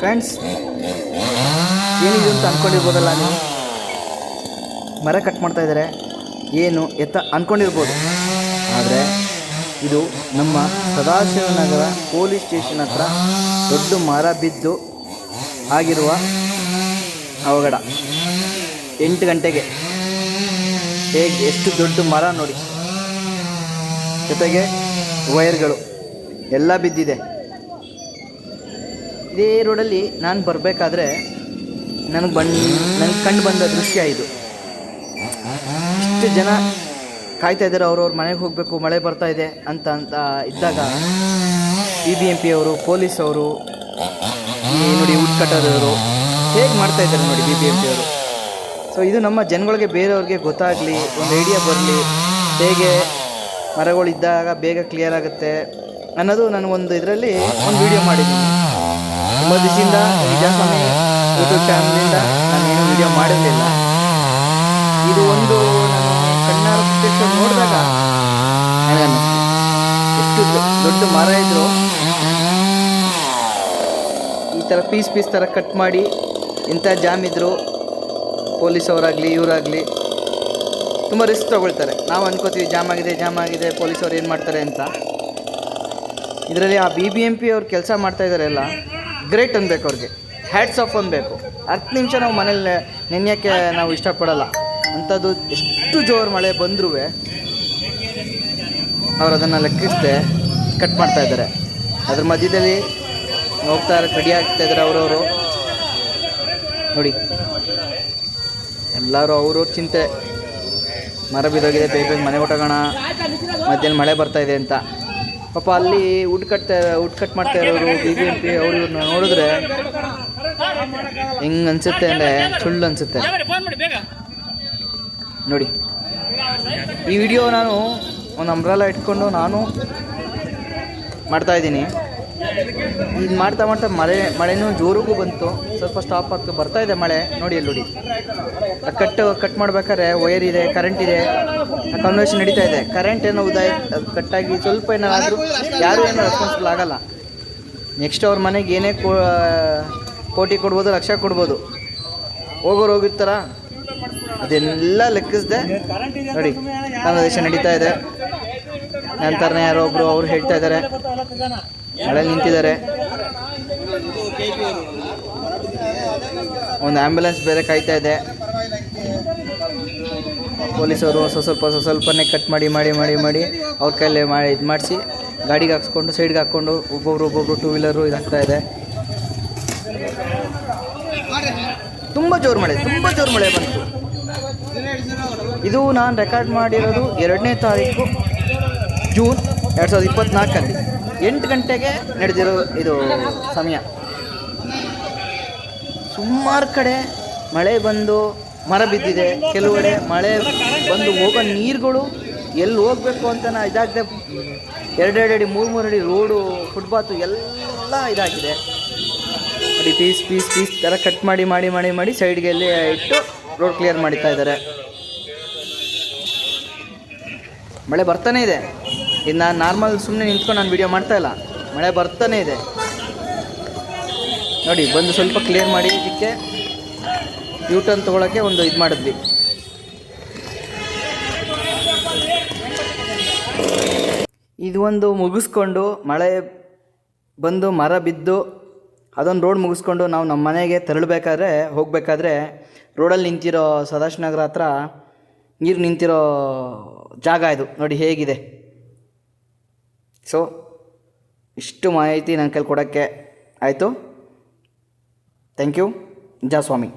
Friends, ಏನಿದೆ ಅಂತ ಅಂದ್ಕೊಂಡಿರ್ಬೋದಲ್ಲ ನೀವು. ಮರ ಕಟ್ ಮಾಡ್ತಾ ಇದ್ದಾರೆ ಏನು ಎತ್ತ ಅಂದ್ಕೊಂಡಿರ್ಬೋದು. ಆದರೆ ಇದು ನಮ್ಮ ಸದಾಶಿವನಗರ ಪೊಲೀಸ್ ಸ್ಟೇಷನ್ ಹತ್ರ ದೊಡ್ಡ ಮರ ಬಿದ್ದು ಆಗಿರುವ ಅವಘಡ. 8 ಗಂಟೆಗೆ ಹೇಗೆ ಎಷ್ಟು ದೊಡ್ಡ ಮರ ನೋಡಿ, ಜೊತೆಗೆ ವೈರ್ಗಳು ಎಲ್ಲ ಬಿದ್ದಿದೆ. ಇದೇ ರೋಡಲ್ಲಿ ನಾನು ಬರಬೇಕಾದ್ರೆ ನನಗೆ ಕಂಡು ಬಂದ ದೃಶ್ಯ ಇದು. ಇಷ್ಟು ಜನ ಕಾಯ್ತಾ ಇದ್ದಾರೆ, ಅವ್ರವ್ರ ಮನೆಗೆ ಹೋಗಬೇಕು, ಮಳೆ ಬರ್ತಾ ಇದೆ ಅಂತ ಇದ್ದಾಗ BBMP ಅವರು, ಪೊಲೀಸ್ ಅವರು ನೋಡಿ, ಉಟ್ಕಟ್ಟೋದವರು ಹೇಗೆ ಮಾಡ್ತಾ ಇದ್ದಾರೆ ನೋಡಿ BBMP ಅವರು. ಸೊ ಇದು ನಮ್ಮ ಜನಗಳಿಗೆ, ಬೇರೆಯವ್ರಿಗೆ ಗೊತ್ತಾಗಲಿ, ಒಂದು ಐಡಿಯಾ ಬರಲಿ, ಹೇಗೆ ಮರಗಳಿದ್ದಾಗ ಬೇಗ ಕ್ಲಿಯರ್ ಆಗುತ್ತೆ ಅನ್ನೋದು ನನಗೊಂದು ಇದರಲ್ಲಿ ಒಂದು ವಿಡಿಯೋ ಮಾಡಿದ್ದೀನಿ. ತುಂಬ ದಿವಸದಿಂದ ನಿಜಸ್ವಾಮಿ ಯೂಟ್ಯೂಬ್ ಚಾನಲಿಂದ ನಾನೇನು ವಿಡಿಯೋ ಮಾಡಿರಲಿಲ್ಲ. ಇದು ಒಂದು ನಾನು ಕಣ್ಣಾರ ಪ್ರತ್ಯಕ್ಷ ನೋಡಿದಾಗ ನನಗನ್ನಿಸ್ತು, ಎಷ್ಟು ದೊಡ್ಡ ಮರ ಇದ್ದರೂ ಈ ಥರ ಪೀಸ್ ಥರ ಕಟ್ ಮಾಡಿ, ಇಂಥ ಜಾಮ್ ಇದ್ದರು ಪೊಲೀಸವರಾಗಲಿ ಇವರಾಗಲಿ ತುಂಬ ರಿಸ್ಕ್ ತೊಗೊಳ್ತಾರೆ. ನಾವು ಅಂದ್ಕೋತೀವಿ ಜಾಮ್ ಆಗಿದೆ ಪೊಲೀಸವ್ರು ಏನು ಮಾಡ್ತಾರೆ ಅಂತ. ಇದರಲ್ಲಿ ಆ BBMP ಅವ್ರು ಕೆಲಸ ಮಾಡ್ತಾಯಿದ್ದಾರೆ ಎಲ್ಲ ಗ್ರೇಟ್ ಅನ್ಬೇಕು, ಅವ್ರಿಗೆ ಹ್ಯಾಟ್ಸ್ ಆಫ್ ಅನ್ಬೇಕು. 10 ನಿಮಿಷ ನಾವು ಮನೇಲಿ ನೆನೆಯೋಕ್ಕೆ ನಾವು ಇಷ್ಟಪಡಲ್ಲ, ಅಂಥದ್ದು ಎಷ್ಟು ಜೋರು ಮಳೆ ಬಂದರೂ ಅವ್ರು ಅದನ್ನು ಲೆಕ್ಕಿಸದೆ ಕಟ್ ಮಾಡ್ತಾಯಿದ್ದಾರೆ. ಅದ್ರ ಮಧ್ಯದಲ್ಲಿ ಹೋಗ್ತಾ ರೆಡಿ ಆಗ್ತಾಯಿದ್ದಾರೆ ಅವರವರು ನೋಡಿ. ಎಲ್ಲರೂ ಅವ್ರವ್ರ ಚಿಂತೆ, ಮರ ಬಿದ್ದೋಗಿದೆ, ಬೇಗ ಮನೆ ಹೊಟ್ಟೋಗೋಣ, ಮಧ್ಯಾಹ್ನ ಮಳೆ ಬರ್ತಾಯಿದೆ ಅಂತ. ಪಾಪ ಅಲ್ಲಿ ವುಡ್ ಕಟ್ ಮಾಡ್ತಾ ಇರೋರು BBMP ಅವರು ಇವ್ರನ್ನ ನೋಡಿದ್ರೆ ಹೆಂಗೆ ಅನಿಸುತ್ತೆ ಅಂದರೆ ಸುಳ್ಳು ಅನಿಸುತ್ತೆ ನೋಡಿ. ಈ ವಿಡಿಯೋ ನಾನು ಒಂದು ಅಂಬ್ರೆಲಾ ಇಟ್ಕೊಂಡು ನಾನು ಮಾಡ್ತಾಯಿದ್ದೀನಿ. ಇದು ಮಾಡ್ತಾ ಮಳೆನೂ ಜೋರಿಗೂ ಬಂತು, ಸ್ವಲ್ಪ ಸ್ಟಾಪ್ ಆಗ್ತು, ಬರ್ತಾಯಿದೆ ಮಳೆ ನೋಡಿ. ಅಲ್ಲಿ ನೋಡಿ, ಕಟ್ ಮಾಡ್ಬೇಕಾದ್ರೆ ವೈರ್ ಇದೆ, ಕರೆಂಟ್ ಇದೆ, ಕನ್ವರ್ಷನ್ ನಡೀತಾ ಇದೆ. ಕರೆಂಟ್ ಏನೋ ಕಟ್ಟಾಗಿ ಸ್ವಲ್ಪ ಏನಾದರೂ ಯಾರೂ ಏನೋ ರೆಸ್ಪಾನ್ಸಿಬಲ್ ಆಗಲ್ಲ. ನೆಕ್ಸ್ಟ್ ಅವ್ರ ಮನೆಗೆ ಏನೇ ಕೋಟಿ ಕೊಡ್ಬೋದು, ಲಕ್ಷ ಕೊಡ್ಬೋದು, ಹೋಗೋರು ಹೋಗಿರ್ತಾರ. ಅದೆಲ್ಲ ಲೆಕ್ಕಿಸ್ದೆ ನೋಡಿ ಕಾನ್ವರ್ಸೇಷನ್ ನಡೀತಾ ಇದೆ. ನಂತರನೇ ಯಾರೋ ಒಬ್ಬರು ಅವ್ರು ಹೇಳ್ತಾ ಇದ್ದಾರೆ, ಮಳೆ ನಿಂತಿದ್ದಾರೆ. ಒಂದು ಆ್ಯಂಬುಲೆನ್ಸ್ ಬೇರೆ ಕಾಯ್ತಾ ಇದೆ. ಪೊಲೀಸವರು ಸ್ವಲ್ಪನೇ ಕಟ್ ಮಾಡಿ ಅವ್ರ ಕೈಯಲ್ಲಿ ಇದು ಮಾಡಿಸಿ ಗಾಡಿಗೆ ಹಾಕ್ಸ್ಕೊಂಡು ಸೈಡ್ಗೆ ಹಾಕ್ಕೊಂಡು ಒಬ್ಬೊಬ್ರು 2 ವೀಲರು ಇದಾಗ್ತಾ ಇದೆ. ತುಂಬ ಜೋರು ಮಳೆ ಬಂತು. ಇದು ನಾನು ರೆಕಾರ್ಡ್ ಮಾಡಿರೋದು 2ನೇ ತಾರೀಕು ಜೂನ್ 2024 8 ಗಂಟೆಗೆ ನಡೆದಿರೋ ಇದು ಸಮಯ. ಸುಮಾರು ಕಡೆ ಮಳೆ ಬಂದು ಮರ ಬಿದ್ದಿದೆ. ಕೆಲವೆಡೆ ಮಳೆ ಬಂದು ಹೋಗೋ ನೀರುಗಳು ಎಲ್ಲಿ ಹೋಗಬೇಕು ಅಂತ ಇದಾಗದೆ 2 ಅಡಿ 3 ಅಡಿ ರೋಡು, ಫುಟ್ಪಾತು ಎಲ್ಲ ಇದಾಗಿದೆ ನೋಡಿ. ಪೀಸ್ ಥರ ಕಟ್ ಮಾಡಿ ಸೈಡ್ಗೆ ಎಲ್ಲಿ ಇಟ್ಟು ರೋಡ್ ಕ್ಲಿಯರ್ ಮಾಡ್ತಾ ಇದ್ದಾರೆ. ಮಳೆ ಬರ್ತಾನೆ ಇದೆ. ಇದು ನಾನು ನಾರ್ಮಲ್ ಸುಮ್ಮನೆ ನಿಂತ್ಕೊಂಡು ನಾನು ವಿಡಿಯೋ ಮಾಡ್ತಾಯಿಲ್ಲ, ಮಳೆ ಬರ್ತಾನೆ ಇದೆ ನೋಡಿ. ಬಂದು ಸ್ವಲ್ಪ ಕ್ಲಿಯರ್ ಮಾಡಿ ಇದಕ್ಕೆ ಯೂಟರ್ನ್ ತೊಗೊಳಕ್ಕೆ ಒಂದು ಇದು ಮಾಡಿದ್ವಿ. ಇದು ಒಂದು ಮುಗಿಸ್ಕೊಂಡು ಮಳೆ ಬಂದು ಮರ ಬಿದ್ದು ಅದೊಂದು ರೋಡ್ ಮುಗಿಸ್ಕೊಂಡು ನಾವು ನಮ್ಮ ಮನೆಗೆ ಹೋಗಬೇಕಾದ್ರೆ ರೋಡಲ್ಲಿ ನಿಂತಿರೋ ಸದಾಶಿವನಗರ ಹತ್ರ ನೀರು ನಿಂತಿರೋ ಜಾಗ ಇದು ನೋಡಿ ಹೇಗಿದೆ. ಸೊ ಇಷ್ಟು ಮಾಹಿತಿ ನನ್ನ ಕೈಲಿ ಕೊಡೋಕ್ಕೆ ಆಯಿತು. Thank you. ನಿಜಸ್ವಾಮಿ.